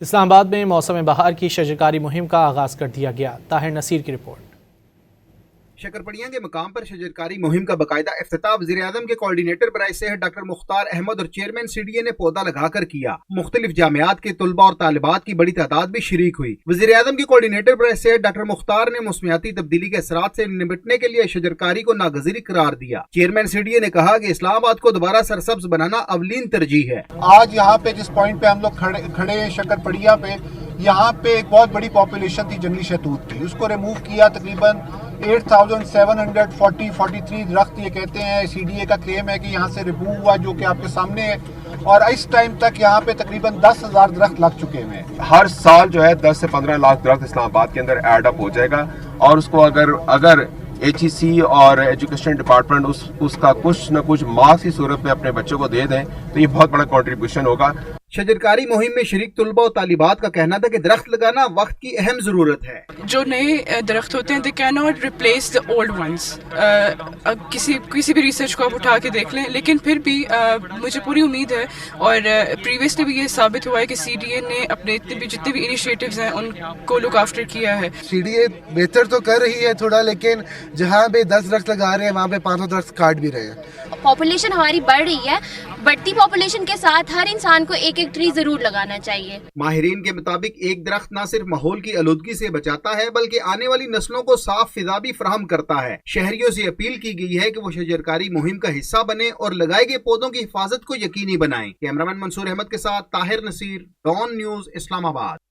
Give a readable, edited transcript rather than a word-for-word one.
اسلام آباد میں موسم بہار کی شجرکاری مہم کا آغاز کر دیا گیا۔ طاہر نصیر کی رپورٹ۔ شکرپڑیاں کے مقام پر شجرکاری مہم کا باقاعدہ افتتاح وزیراعظم کے کوارڈینیٹر برائے صحت ڈاکٹر مختار احمد اور چیئرمین سی ڈی اے نے پودا لگا کر کیا۔ مختلف جامعات کے طلباء اور طالبات کی بڑی تعداد بھی شریک ہوئی۔ وزیراعظم کے کوارڈینیٹر برائے صحت ڈاکٹر مختار نے موسمیاتی تبدیلی کے اثرات سے نمٹنے کے لیے شجرکاری کو ناگزیر قرار دیا۔ چیئرمین سی ڈی اے نے کہا کہ اسلام آباد کو دوبارہ سرسبز بنانا اولین ترجیح ہے۔ آج یہاں پہ جس پوائنٹ پہ ہم لوگ کھڑے ہیں شکرپڑیا پہ، یہاں پہ ایک بہت بڑی پاپولیشن تھی جنگلی شہتوت کی، اس کو ریموو کیا۔ تقریباً 8743 درخت یہ کہتے ہیں، سی ڈی اے کا کلیم ہے کہ یہاں سے ریموو ہوا، جو کہ آپ کے سامنے ہے، اور اس ٹائم تک یہاں پہ تقریباً 10,000 درخت لگ چکے ہیں۔ ہر سال جو ہے 10 سے 15 لاکھ درخت اسلام آباد کے اندر ایڈ اپ ہو جائے گا، اور اس کو اگر ایچ ای سی اور ایجوکیشن ڈپارٹمنٹ اس کا کچھ نہ کچھ مارکس کی صورت میں اپنے بچوں کو دے دیں تو یہ بہت بڑا کنٹریبیوشن ہوگا۔ شجرکاری مہم میں شریک طلباء و طالبات کا کہنا تھا کہ درخت لگانا وقت کی اہم ضرورت ہے۔ جو نئے درخت ہوتے ہیں they cannot replace the old ones۔ کسی بھی ریسرچ کو آپ اٹھا کے دیکھ لیں، لیکن پھر بھی مجھے پوری امید ہے، اور پریویسلی بھی یہ ثابت ہوا ہے کہ سی ڈی اے نے اپنے جتنے بھی انیشیٹوز ہیں ان کو لک آفٹر کیا ہے۔ سی ڈی اے بہتر تو کر رہی ہے تھوڑا، لیکن جہاں پہ 10 درخت لگا رہے ہیں وہاں پہ 500 درخت کاٹ بھی رہے ہیں۔ پاپولیشن ہماری بڑھ رہی ہے، بڑھتی پاپولیشن کے ساتھ ہر انسان کو ایک ایک ٹری ضرور لگانا چاہیے۔ ماہرین کے مطابق ایک درخت نہ صرف ماحول کی آلودگی سے بچاتا ہے بلکہ آنے والی نسلوں کو صاف فضا بھی فراہم کرتا ہے۔ شہریوں سے اپیل کی گئی ہے کہ وہ شجرکاری مہم کا حصہ بنیں اور لگائے گئے پودوں کی حفاظت کو یقینی بنائیں۔ کیمرامین منصور احمد کے ساتھ طاہر نصیر، ڈان نیوز، اسلام آباد۔